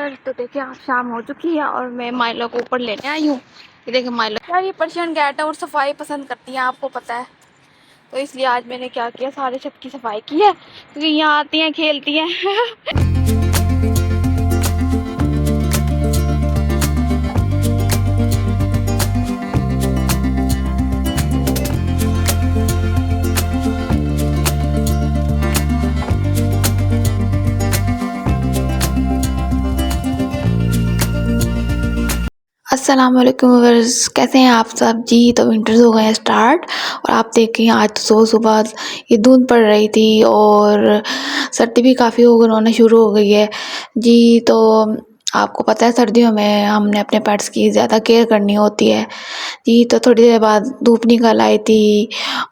Viewers, तो देखिए आज शाम हो चुकी है और मैं माइलो को ऊपर लेने आई हूँ। ये देखिए माइलो यार, ये पर्शियन कैट है और सफाई पसंद करती है, आपको पता है। तो इसलिए आज मैंने क्या किया, सारे छत की सफाई की है क्योंकि यहाँ आती हैं खेलती हैं। अस्सलाम वालेकुम व्यूअर्स, कैसे हैं आप सब जी। तो विंटर्स हो गए हैं स्टार्ट और आप देखें आज तो सुबह ये धुंध पड़ रही थी और सर्दी भी काफ़ी होने शुरू हो गई है जी। तो आपको पता है सर्दियों में हमने अपने पेट्स की ज़्यादा केयर करनी होती है जी। तो थोड़ी देर बाद धूप निकल आई थी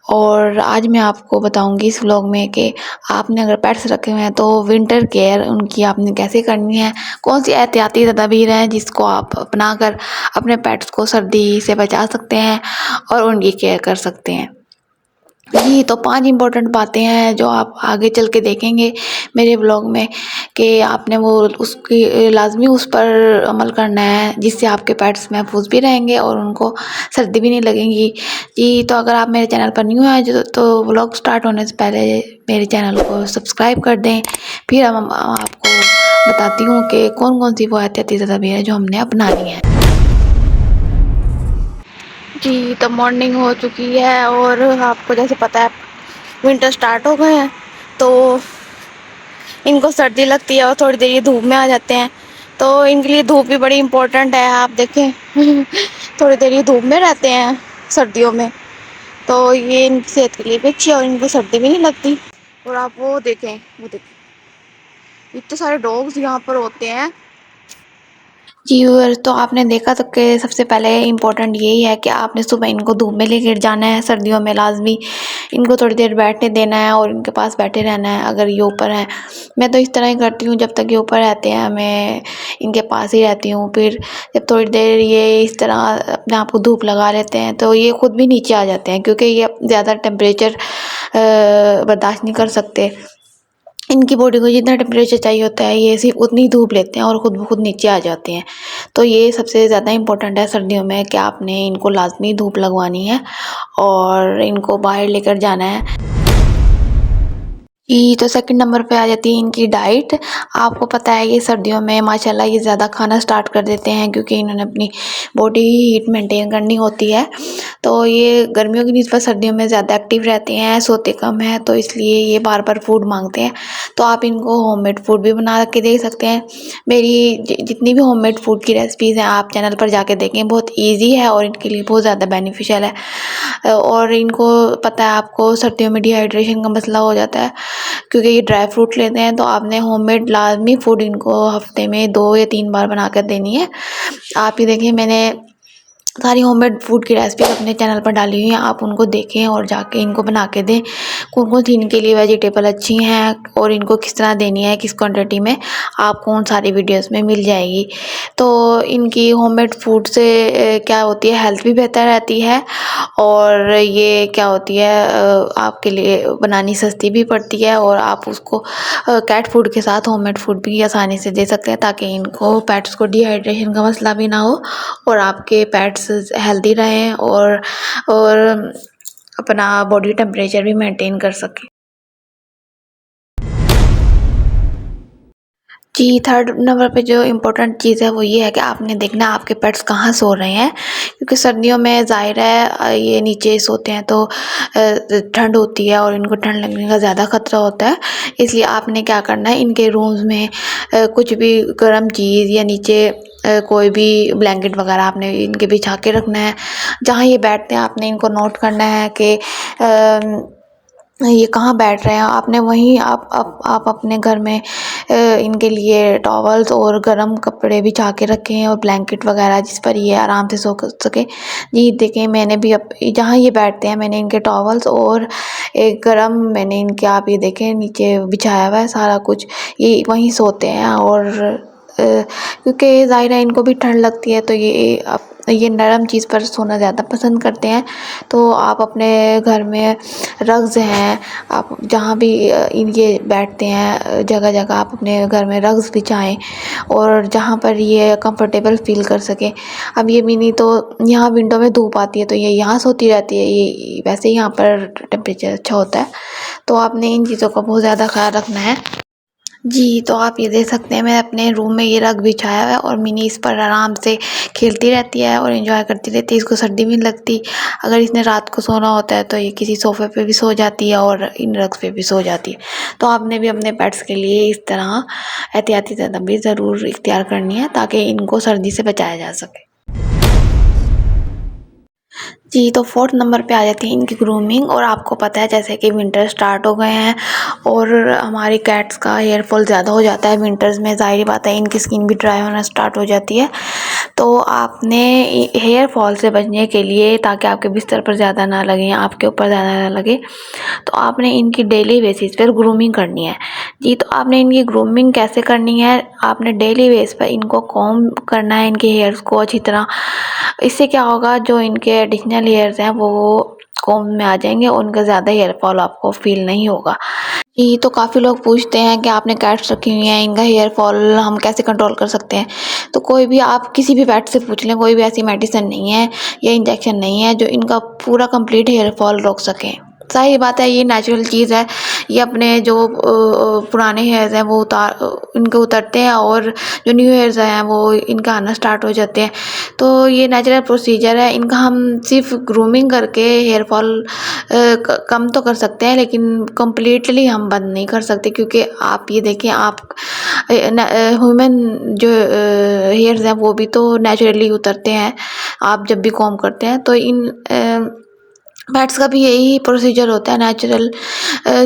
और आज मैं आपको बताऊंगी इस व्लॉग में कि आपने अगर पेट्स रखे हुए हैं तो विंटर केयर उनकी आपने कैसे करनी है, कौन सी एहतियाती तदबीर हैं जिसको आप अपना कर अपने पेट्स को सर्दी से बचा सकते हैं और उनकी केयर कर सकते हैं जी। तो 5 इम्पोर्टेंट बातें हैं जो आप आगे चल के देखेंगे मेरे ब्लॉग में कि आपने वो उसकी लाजमी उस पर अमल करना है जिससे आपके पेट्स महफूज भी रहेंगे और उनको सर्दी भी नहीं लगेगी जी। तो अगर आप मेरे चैनल पर न्यू हैं तो व्लॉग स्टार्ट होने से पहले मेरे चैनल को सब्सक्राइब कर दें। फिर हम आपको बताती हूँ कि कौन कौन सी वो एहतियाती तदबीर है जो हमने अपनानी है जी। तो मॉर्निंग हो चुकी है और आपको जैसे पता है विंटर स्टार्ट हो गए हैं तो इनको सर्दी लगती है और थोड़ी देर ये धूप में आ जाते हैं। तो इनके लिए धूप भी बड़ी इम्पोर्टेंट है, आप देखें। थोड़ी देर ये धूप में रहते हैं सर्दियों में तो ये इनकी सेहत के लिए भी अच्छी है और इनको सर्दी भी नहीं लगती। और आप वो देखें, इतने सारे डॉग्स यहाँ पर होते हैं जी व्यूअर्स। तो आपने देखा तो कि सबसे पहले इम्पोर्टेंट यही है कि आपने सुबह इनको धूप में लेकर जाना है सर्दियों में लाजमी। इनको थोड़ी देर बैठने देना है और इनके पास बैठे रहना है अगर ये ऊपर हैं। मैं तो इस तरह ही करती हूँ, जब तक ये ऊपर रहते हैं मैं इनके पास ही रहती हूँ। फिर जब थोड़ी देर ये इस तरह अपने आप को धूप लगा लेते हैं तो ये खुद भी नीचे आ जाते हैं क्योंकि ये ज़्यादा टेम्परेचर बर्दाश्त नहीं कर सकते। इनकी बॉडी को जितना टेम्परेचर चाहिए होता है ये सिर्फ उतनी धूप लेते हैं और ख़ुद ब खुद नीचे आ जाते हैं। तो ये सबसे ज़्यादा इम्पोर्टेंट है सर्दियों में कि आपने इनको लाजमी धूप लगवानी है और इनको बाहर लेकर जाना है जी। तो सेकंड नंबर पे आ जाती है इनकी डाइट। आपको पता है ये सर्दियों में माशाल्लाह ये ज़्यादा खाना स्टार्ट कर देते हैं क्योंकि इन्होंने अपनी बॉडी हीट मेंटेन करनी होती है। तो ये गर्मियों की निस्बत सर्दियों में ज़्यादा एक्टिव रहते हैं, सोते कम हैं, तो इसलिए ये बार बार फूड मांगते हैं। तो आप इनको होममेड फूड भी बना के दे सकते हैं। मेरी जितनी भी होममेड फूड की रेसिपीज़ हैं आप चैनल पर जाके देखें, बहुत ईजी है और इनके लिए बहुत ज़्यादा बेनिफिशियल है। और इनको पता है आपको सर्दियों में डिहाइड्रेशन का मसला हो जाता है क्योंकि ये ड्राई फ्रूट लेते हैं। तो आपने होममेड लाजमी फूड इनको हफ्ते में 2 या 3 बार बना कर देनी है। आप ये देखिए मैंने सारी होममेड फूड की रेसिपीज अपने चैनल पर डाली हुई हैं, आप उनको देखें और जाके इनको बना के दें। कौन कौन सी इनके लिए वेजिटेबल अच्छी हैं और इनको किस तरह देनी है, किस क्वांटिटी में, आपको उन सारी वीडियोस में मिल जाएगी। तो इनकी होममेड फूड से क्या होती है, हेल्थ भी बेहतर रहती है और ये क्या होती है आपके लिए बनानी सस्ती भी पड़ती है और आप उसको कैट फूड के साथ होममेड फूड भी आसानी से दे सकते हैं ताकि इनको पेट्स को डिहाइड्रेशन का मसला भी ना हो और आपके पेट्स हेल्दी रहें और अपना बॉडी टेम्परेचर भी मेंटेन कर सकें जी। थर्ड नंबर पे जो इम्पोर्टेंट चीज़ है वो ये है कि आपने देखना है आपके पेट्स कहाँ सो रहे हैं क्योंकि सर्दियों में ज़ाहिर है ये नीचे सोते हैं तो ठंड होती है और इनको ठंड लगने का ज़्यादा ख़तरा होता है। इसलिए आपने क्या करना है, इनके रूम्स में कुछ भी गर्म चीज़ या नीचे कोई भी ब्लैंकेट वगैरह आपने इनके बिछा के रखना है। जहाँ ये बैठते हैं आपने इनको नोट करना है कि ये कहाँ बैठ रहे हैं। आपने वहीं आप अपने घर में इनके लिए टॉवल्स और गर्म कपड़े बिछा के रखे हैं और ब्लैंकेट वगैरह जिस पर ये आराम से सो सके जी। देखें मैंने भी जहाँ ये बैठते हैं मैंने इनके टॉवल्स और एक गर्म मैंने इनके, आप ये देखें नीचे बिछाया हुआ है सारा कुछ, ये वहीं सोते हैं और क्योंकि ज़ाहिर है इनको भी ठंड लगती है, तो ये नरम चीज़ पर सोना ज़्यादा पसंद करते हैं। तो आप अपने घर में रग्स हैं, आप जहाँ भी ये बैठते हैं जगह जगह आप अपने घर में रग्स बिछाएं और जहाँ पर ये कंफर्टेबल फील कर सकें। अब ये मिनी तो यहाँ विंडो में धूप आती है तो ये यहाँ सोती रहती है, ये वैसे ही यहाँ पर टेम्परेचर अच्छा होता है, तो आपने इन चीज़ों का बहुत ज़्यादा ख्याल रखना है। जी, तो आप ये देख सकते हैं मैं अपने रूम में ये रग बिछाया हुआ है और मिनी इस पर आराम से खेलती रहती है और एंजॉय करती रहती है। इसको सर्दी भी नहीं लगती। अगर इसने रात को सोना होता है तो ये किसी सोफ़े पे भी सो जाती है और इन रग्स पे भी सो जाती है। तो आपने भी अपने पेट्स के लिए इस तरह एहतियाती तदबीर ज़रूर इख्तियार करनी है ताकि इनको सर्दी से बचाया जा सके। जी, तो 4th नंबर पे आ जाती है इनकी ग्रूमिंग। और आपको पता है जैसे कि विंटर स्टार्ट हो गए हैं और हमारी कैट्स का हेयर फॉल ज़्यादा हो जाता है विंटर्स में, ज़ाहिर बात है इनकी स्किन भी ड्राई होना स्टार्ट हो जाती है। तो आपने हेयर फॉल से बचने के लिए, ताकि आपके बिस्तर पर ज़्यादा ना लगे, आपके ऊपर ज़्यादा ना लगे, तो आपने इनकी डेली बेसिस पर ग्रूमिंग करनी है। जी, तो आपने इनकी ग्रूमिंग कैसे करनी है, आपने डेली बेस पर इनको कॉम्ब करना है इनके हेयर्स को अच्छी तरह। इससे क्या होगा, जो इनके एडिशनल हेयर्स हैं वो कॉम्ब में आ जाएंगे और उनका ज़्यादा हेयर फॉल आपको फील नहीं होगा। जी, तो काफ़ी लोग पूछते हैं कि आपने कैट्स रखी हुई हैं, इनका हेयर फॉल हम कैसे कंट्रोल कर सकते हैं। तो कोई भी आप किसी भी पेट से पूछ लें, कोई भी ऐसी मेडिसिन नहीं है या इंजेक्शन नहीं है जो इनका पूरा कंप्लीट हेयर फॉल रोक सके। ज़ाहिर बात है ये नेचुरल चीज़ है, ये अपने जो पुराने हेयर्स हैं वो इनके उतरते हैं और जो न्यू हेयर्स हैं वो इनका आना स्टार्ट हो जाते हैं। तो ये नेचुरल प्रोसीजर है, इनका हम सिर्फ ग्रूमिंग करके हेयर फॉल कम तो कर सकते हैं, लेकिन कम्प्लीटली हम बंद नहीं कर सकते। क्योंकि आप ये देखें, आप ह्यूमन जो हेयर्स हैं वो भी तो नेचुरली उतरते हैं आप जब भी कॉम्ब करते हैं। तो इन पेट्स का भी यही प्रोसीजर होता है, नेचुरल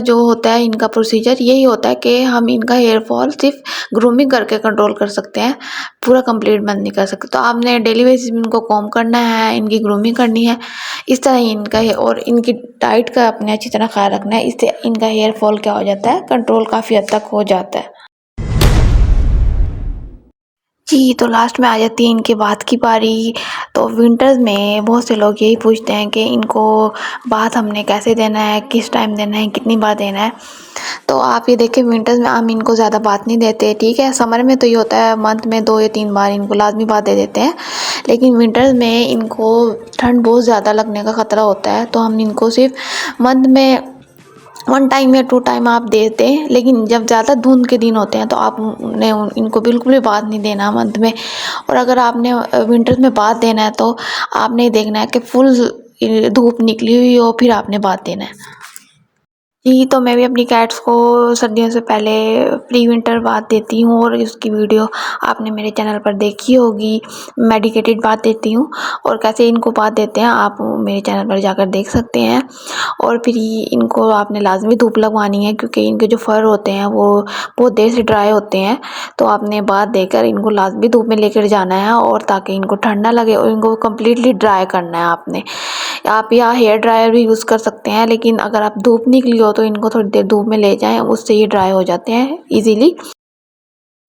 जो होता है इनका प्रोसीजर यही होता है कि हम इनका हेयर फॉल सिर्फ ग्रूमिंग करके कंट्रोल कर सकते हैं, पूरा कंप्लीट बंद नहीं कर सकते। तो आपने डेली बेसिस में इनको कॉम्ब करना है, इनकी ग्रूमिंग करनी है, इस तरह ही इनका और इनकी डाइट का अपने अच्छी तरह ख्याल रखना है। इससे इनका हेयर फॉल क्या हो जाता है, कंट्रोल काफ़ी हद तक हो जाता है। जी, तो लास्ट में आ जाती है इनके बाथ की बारी। तो विंटर्स में बहुत से लोग यही पूछते हैं कि इनको बाथ हमने कैसे देना है, किस टाइम देना है, कितनी बार देना है। तो आप ये देखें, विंटर्स में हम इनको ज़्यादा बाथ नहीं देते, ठीक है। समर में तो ये होता है मंथ में 2 या 3 बार इनको लाजमी बाथ दे देते हैं, लेकिन विंटर्स में इनको ठंड बहुत ज़्यादा लगने का ख़तरा होता है। तो हम इनको सिर्फ मंथ में 1 टाइम या 2 टाइम आप देते हैं, लेकिन जब ज़्यादा धुंध के दिन होते हैं तो आपने इनको बिल्कुल भी बाथ नहीं देना मंथ में। और अगर आपने विंटर्स में बाथ देना है तो आपने देखना है कि फुल धूप निकली हुई हो, फिर आपने बाथ देना है। जी, तो मैं भी अपनी कैट्स को सर्दियों से पहले प्री विंटर बाथ देती हूँ और इसकी वीडियो आपने मेरे चैनल पर देखी होगी। मेडिकेटेड बाथ देती हूँ और कैसे इनको बाथ देते हैं आप मेरे चैनल पर जाकर देख सकते हैं। और फिर इनको आपने लाजमी धूप लगवानी है, क्योंकि इनके जो फर होते हैं वो बहुत देर से ड्राई होते हैं। तो आपने बाथ देकर इनको लाजमी धूप में लेकर जाना है, और ताकि इनको ठंड ना लगे, और इनको कम्प्लीटली ड्राई करना है आपने। आप यहाँ हेयर ड्रायर भी यूज़ कर सकते हैं, लेकिन अगर आप धूप निकली हो तो इनको थोड़ी देर धूप में ले जाएं, उससे ये ड्राई हो जाते हैं इजीली।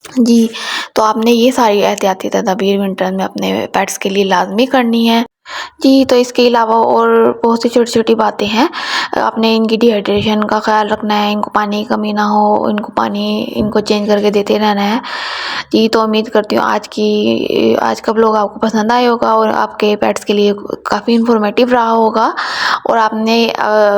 जी, तो आपने ये सारी एहतियाती तदाबीर विंटर में अपने पेट्स के लिए लाजमी करनी है। जी, तो इसके अलावा और बहुत सी छोटी-छोटी बातें हैं। आपने इनकी डिहाइड्रेशन का ख़्याल रखना है, इनको पानी की कमी ना हो, इनको पानी इनको चेंज करके देते रहना है। जी, तो उम्मीद करती हूँ आज का व्लॉग आपको पसंद आया होगा और आपके पेट्स के लिए काफ़ी इन्फॉर्मेटिव रहा होगा। और आपने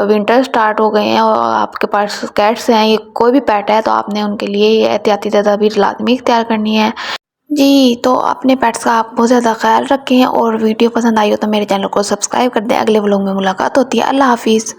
विंटर स्टार्ट हो गए हैं और आपके पास कैट्स हैं, ये कोई भी पेट है, तो आपने उनके लिए ये एहतियाती तदाबीर लाज़मी इख्तियार करनी है। जी, तो अपने पेट्स का आप बहुत ज़्यादा ख़्याल रखें, और वीडियो पसंद आई हो तो मेरे चैनल को सब्सक्राइब कर दें। अगले व्लॉग में मुलाकात होती है। अल्लाह हाफ़िज़।